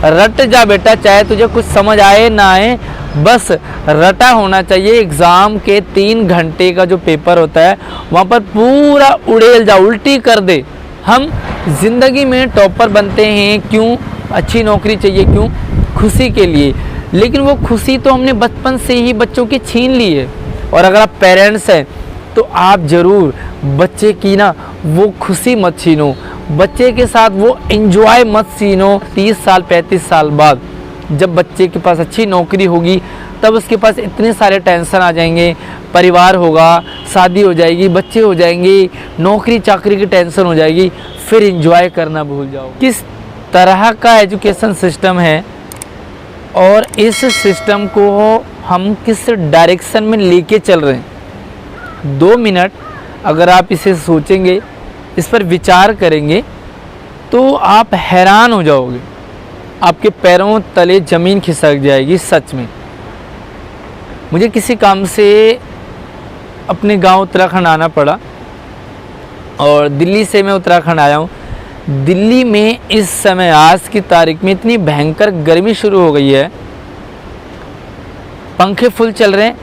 रट जा बेटा, चाहे तुझे कुछ समझ आए ना आए, बस रटा होना चाहिए। एग्ज़ाम के 3 घंटे का जो पेपर होता है वहाँ पर पूरा उड़ेल जा, उल्टी कर दे। हम ज़िंदगी में टॉपर बनते हैं क्यों? अच्छी नौकरी चाहिए क्यों? खुशी के लिए। लेकिन वो खुशी तो हमने बचपन से ही बच्चों की छीन ली है। और अगर आप पेरेंट्स हैं तो आप ज़रूर बच्चे की ना वो खुशी मत छीनो, बच्चे के साथ वो एंजॉय मत छीनो। 30 साल 35 साल बाद जब बच्चे के पास अच्छी नौकरी होगी तब उसके पास इतने सारे टेंशन आ जाएंगे, परिवार होगा, शादी हो जाएगी, बच्चे हो जाएंगे, नौकरी चाकरी की टेंशन हो जाएगी, फिर एंजॉय करना भूल जाओ। किस तरह का एजुकेशन सिस्टम है और इस सिस्टम को हम किस डायरेक्शन में लेके चल रहे हैं। 2 मिनट अगर आप इसे सोचेंगे, इस पर विचार करेंगे तो आप हैरान हो जाओगे, आपके पैरों तले ज़मीन खिसक जाएगी। सच में मुझे किसी काम से अपने गांव उत्तराखंड आना पड़ा और दिल्ली से मैं उत्तराखंड आया हूँ। दिल्ली में इस समय आज की तारीख में इतनी भयंकर गर्मी शुरू हो गई है, पंखे फुल चल रहे हैं,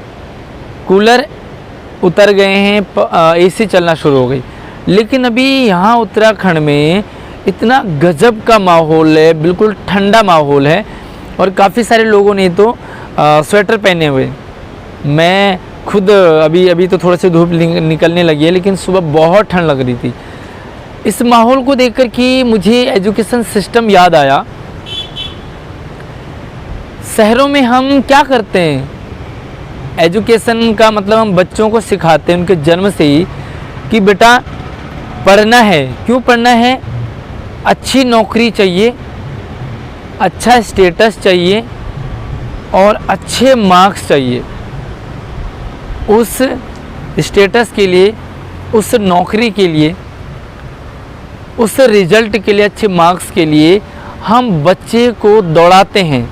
कूलर उतर गए हैं, एसी चलना शुरू हो गई। लेकिन अभी यहाँ उत्तराखंड में इतना गजब का माहौल है, बिल्कुल ठंडा माहौल है और काफ़ी सारे लोगों ने तो स्वेटर पहने हुए। मैं खुद अभी तो थोड़ा सी धूप निकलने लगी है, लेकिन सुबह बहुत ठंड लग रही थी। इस माहौल को देखकर कि मुझे एजुकेशन सिस्टम याद आया। शहरों में हम क्या करते हैं, एजुकेशन का मतलब हम बच्चों को सिखाते हैं उनके जन्म से ही कि बेटा पढ़ना है। क्यों पढ़ना है? अच्छी नौकरी चाहिए, अच्छा स्टेटस चाहिए और अच्छे मार्क्स चाहिए। उस स्टेटस के लिए, उस नौकरी के लिए, उस रिजल्ट के लिए, अच्छे मार्क्स के लिए हम बच्चे को दौड़ाते हैं,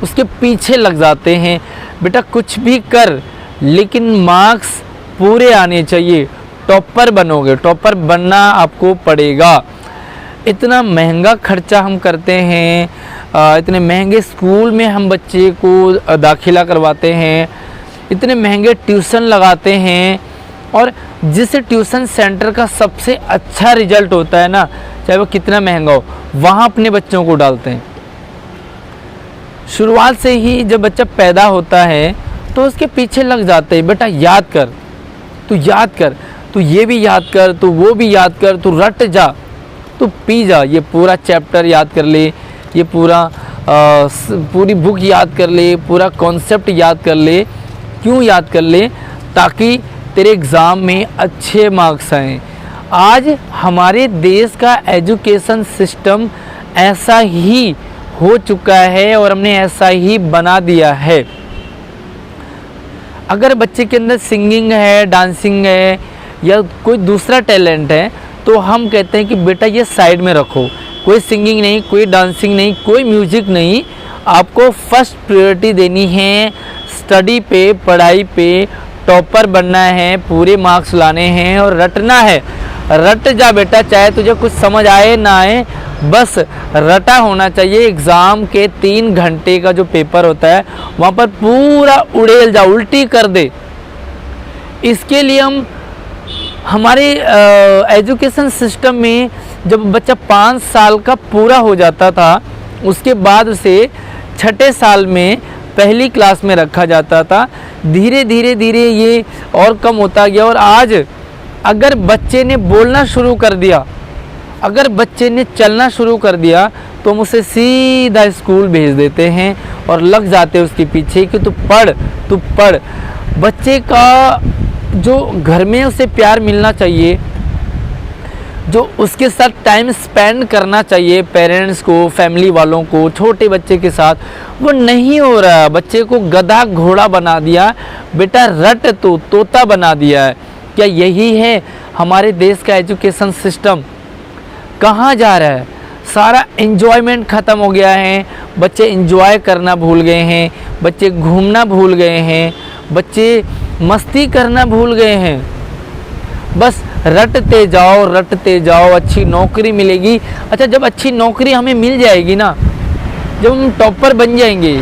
उसके पीछे लग जाते हैं। बेटा कुछ भी कर लेकिन मार्क्स पूरे आने चाहिए, टॉपर बनोगे, टॉपर बनना आपको पड़ेगा। इतना महंगा खर्चा हम करते हैं, इतने महंगे स्कूल में हम बच्चे को दाखिला करवाते हैं, इतने महंगे ट्यूशन लगाते हैं और जिस ट्यूशन सेंटर का सबसे अच्छा रिजल्ट होता है ना, चाहे वो कितना महंगा हो, वहाँ अपने बच्चों को डालते हैं। शुरुआत से ही जब बच्चा पैदा होता है तो उसके पीछे लग जाते हैं, बेटा याद कर, तू याद कर, तू ये भी याद कर, तू वो भी याद कर, तू रट जा, तू पी जा, ये पूरा चैप्टर याद कर ले, ये पूरी बुक याद कर ले, पूरा कॉन्सेप्ट याद कर ले। क्यों याद कर ले? ताकि तेरे एग्ज़ाम में अच्छे मार्क्स आएँ। आज हमारे देश का एजुकेशन सिस्टम ऐसा ही हो चुका है और हमने ऐसा ही बना दिया है। अगर बच्चे के अंदर सिंगिंग है, डांसिंग है या कोई दूसरा टैलेंट है तो हम कहते हैं कि बेटा ये साइड में रखो, कोई सिंगिंग नहीं, कोई डांसिंग नहीं, कोई म्यूजिक नहीं, आपको फर्स्ट प्रायोरिटी देनी है स्टडी पे, पढ़ाई पे, टॉपर बनना है, पूरे मार्क्स लाने हैं और रटना है। रट जा बेटा, चाहे तुझे कुछ समझ आए ना आए, बस रटा होना चाहिए। एग्ज़ाम के 3 घंटे का जो पेपर होता है वहाँ पर पूरा उड़ेल जा, उल्टी कर दे। इसके लिए हम हमारे एजुकेशन सिस्टम में जब बच्चा 5 साल का पूरा हो जाता था, उसके बाद उसे 6ठे साल में पहली क्लास में रखा जाता था। धीरे धीरे ये और कम होता गया और आज अगर बच्चे ने बोलना शुरू कर दिया, अगर बच्चे ने चलना शुरू कर दिया तो हम उसे सीधा स्कूल भेज देते हैं और लग जाते हैं उसके पीछे कि तू पढ़, तू पढ़। बच्चे का जो घर में उसे प्यार मिलना चाहिए, जो उसके साथ टाइम स्पेंड करना चाहिए पेरेंट्स को, फैमिली वालों को, छोटे बच्चे के साथ, वो नहीं हो रहा। बच्चे को गधा घोड़ा बना दिया, बेटा रट तो तोता बना दिया है। क्या यही है हमारे देश का एजुकेशन सिस्टम? कहाँ जा रहा है? सारा एंजॉयमेंट ख़त्म हो गया है। बच्चे एंजॉय करना भूल गए हैं, बच्चे घूमना भूल गए हैं, बच्चे मस्ती करना भूल गए हैं। बस रटते जाओ, रटते जाओ, अच्छी नौकरी मिलेगी। अच्छा, जब अच्छी नौकरी हमें मिल जाएगी ना जब हम टॉपर बन जाएंगे,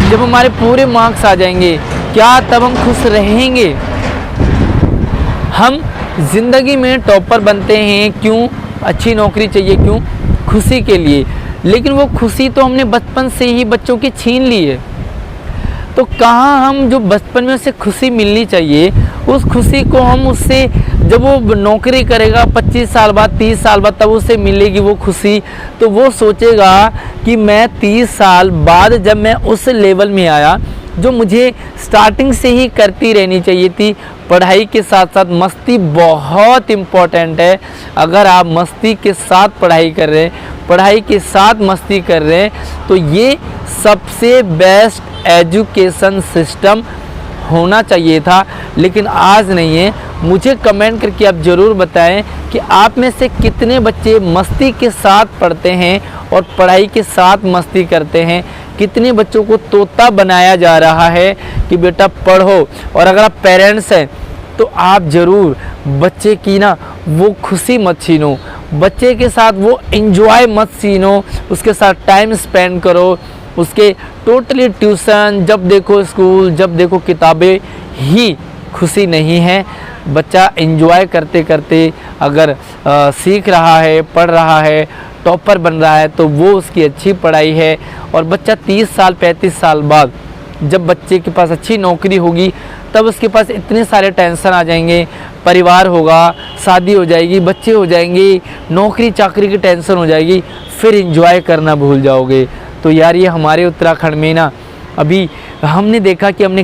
जब हमारे पूरे मार्क्स आ जाएंगे, क्या तब हम खुश रहेंगे? हम ज़िंदगी में टॉपर बनते हैं क्यों? अच्छी नौकरी चाहिए क्यों? खुशी के लिए। लेकिन वो खुशी तो हमने बचपन से ही बच्चों की छीन ली है। तो कहाँ हम जो बचपन में उसे खुशी मिलनी चाहिए, उस खुशी को हम उससे, जब वो नौकरी करेगा 25 साल बाद 30 साल बाद, तब उसे मिलेगी वो खुशी, तो वो सोचेगा कि मैं 30 साल बाद जब मैं उस लेवल में आया जो मुझे स्टार्टिंग से ही करती रहनी चाहिए थी। पढ़ाई के साथ साथ मस्ती बहुत इम्पॉर्टेंट है। अगर आप मस्ती के साथ पढ़ाई कर रहे हैं, पढ़ाई के साथ मस्ती कर रहे हैं, तो ये सबसे बेस्ट एजुकेशन सिस्टम होना चाहिए था, लेकिन आज नहीं है। मुझे कमेंट करके आप ज़रूर बताएं कि आप में से कितने बच्चे मस्ती के साथ पढ़ते हैं और पढ़ाई के साथ मस्ती करते हैं। कितने बच्चों को तोता बनाया जा रहा है कि बेटा पढ़ो। और अगर आप पेरेंट्स हैं तो आप ज़रूर बच्चे की ना वो खुशी मत छीनो, बच्चे के साथ वो एंजॉय मत छीनो, उसके साथ टाइम स्पेंड करो। उसके टोटली ट्यूशन, जब देखो स्कूल, जब देखो किताबें ही खुशी नहीं है। बच्चा एंजॉय करते करते अगर सीख रहा है, पढ़ रहा है, टॉपर बन रहा है, तो वो उसकी अच्छी पढ़ाई है। और बच्चा 30 साल 35 साल बाद जब बच्चे के पास अच्छी नौकरी होगी, तब उसके पास इतने सारे टेंशन आ जाएंगे। परिवार होगा, शादी हो जाएगी, बच्चे हो जाएंगे, नौकरी चाकरी की टेंशन हो जाएगी, फिर एंजॉय करना भूल जाओगे। तो यार ये हमारे उत्तराखंड में ना अभी हमने देखा कि हमने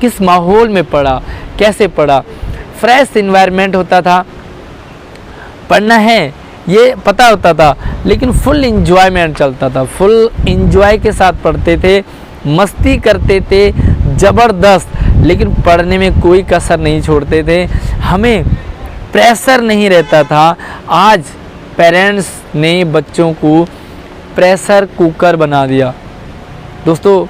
किस माहौल में पढ़ा, कैसे पढ़ा। फ्रेश इन्वायरमेंट होता था, पढ़ना है ये पता होता था, लेकिन फुल इंजॉयमेंट चलता था। फुल इंजॉय के साथ पढ़ते थे, मस्ती करते थे ज़बरदस्त, लेकिन पढ़ने में कोई कसर नहीं छोड़ते थे। हमें प्रेशर नहीं रहता था। आज पेरेंट्स ने बच्चों को प्रेशर कुकर बना दिया। दोस्तों,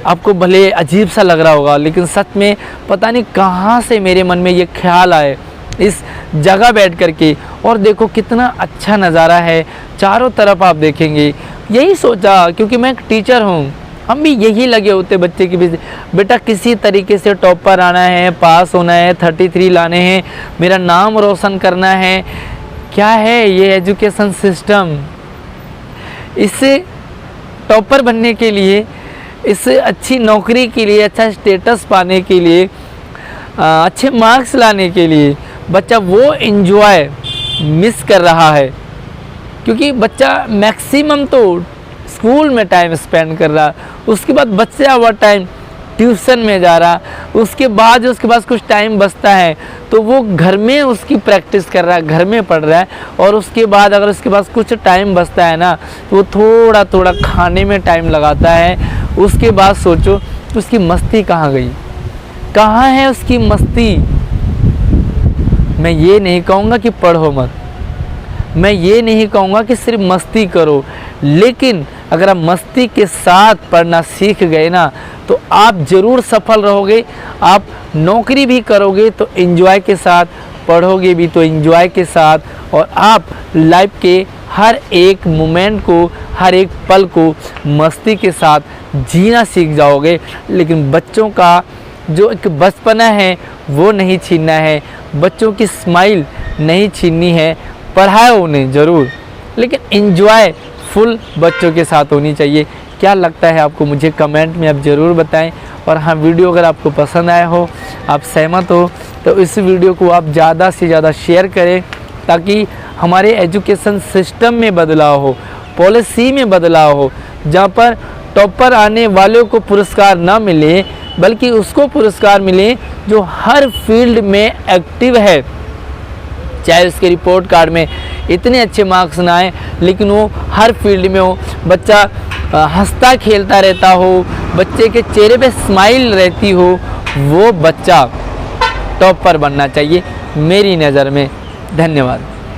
आपको भले अजीब सा लग रहा होगा, लेकिन सच में पता नहीं कहाँ से मेरे मन में ये ख्याल आए इस जगह बैठ करके। और देखो कितना अच्छा नज़ारा है, चारों तरफ आप देखेंगे। यही सोचा, क्योंकि मैं एक टीचर हूँ, हम भी यही लगे होते बच्चे के पीछे, बेटा किसी तरीके से टॉपर आना है, पास होना है, 33 लाने हैं, मेरा नाम रोशन करना है। क्या है ये एजुकेशन सिस्टम? इससे टॉपर बनने के लिए, इससे अच्छी नौकरी के लिए, अच्छा स्टेटस पाने के लिए, अच्छे मार्क्स लाने के लिए बच्चा वो एंजॉय मिस कर रहा है। क्योंकि बच्चा मैक्सिमम तो स्कूल में टाइम स्पेंड कर रहा, उसके बाद बच्चा हुआ टाइम ट्यूशन में जा रहा, उसके बाद कुछ टाइम बचता है तो वो घर में उसकी प्रैक्टिस कर रहा है, घर में पढ़ रहा है। और उसके बाद अगर उसके पास कुछ टाइम बचता है ना, तो वो थोड़ा थोड़ा खाने में टाइम लगाता है। उसके बाद सोचो उसकी मस्ती कहाँ गई, कहाँ है उसकी मस्ती? मैं ये नहीं कहूँगा कि पढ़ो मत, मैं ये नहीं कहूँगा कि सिर्फ मस्ती करो, लेकिन अगर आप मस्ती के साथ पढ़ना सीख गए ना, तो आप ज़रूर सफल रहोगे। आप नौकरी भी करोगे तो एंजॉय के साथ, पढ़ोगे भी तो एंजॉय के साथ, और आप लाइफ के हर एक मोमेंट को, हर एक पल को मस्ती के साथ जीना सीख जाओगे। लेकिन बच्चों का जो एक बचपना है वो नहीं छीनना है, बच्चों की स्माइल नहीं छीननी है। पढ़ाओ उन्हें ज़रूर, लेकिन एंजॉय फुल बच्चों के साथ होनी चाहिए। क्या लगता है आपको? मुझे कमेंट में आप ज़रूर बताएं। और हाँ, वीडियो अगर आपको पसंद आया हो, आप सहमत हो, तो इस वीडियो को आप ज़्यादा से ज़्यादा शेयर करें, ताकि हमारे एजुकेशन सिस्टम में बदलाव हो, पॉलिसी में बदलाव हो, जहाँ पर टॉपर आने वालों को पुरस्कार ना मिले, बल्कि उसको पुरस्कार मिले जो हर फील्ड में एक्टिव है। चाहे उसके रिपोर्ट कार्ड में इतने अच्छे मार्क्स ना आए, लेकिन वो हर फील्ड में हो, बच्चा हंसता खेलता रहता हो, बच्चे के चेहरे पे स्माइल रहती हो, वो बच्चा टॉपर बनना चाहिए मेरी नज़र में। धन्यवाद।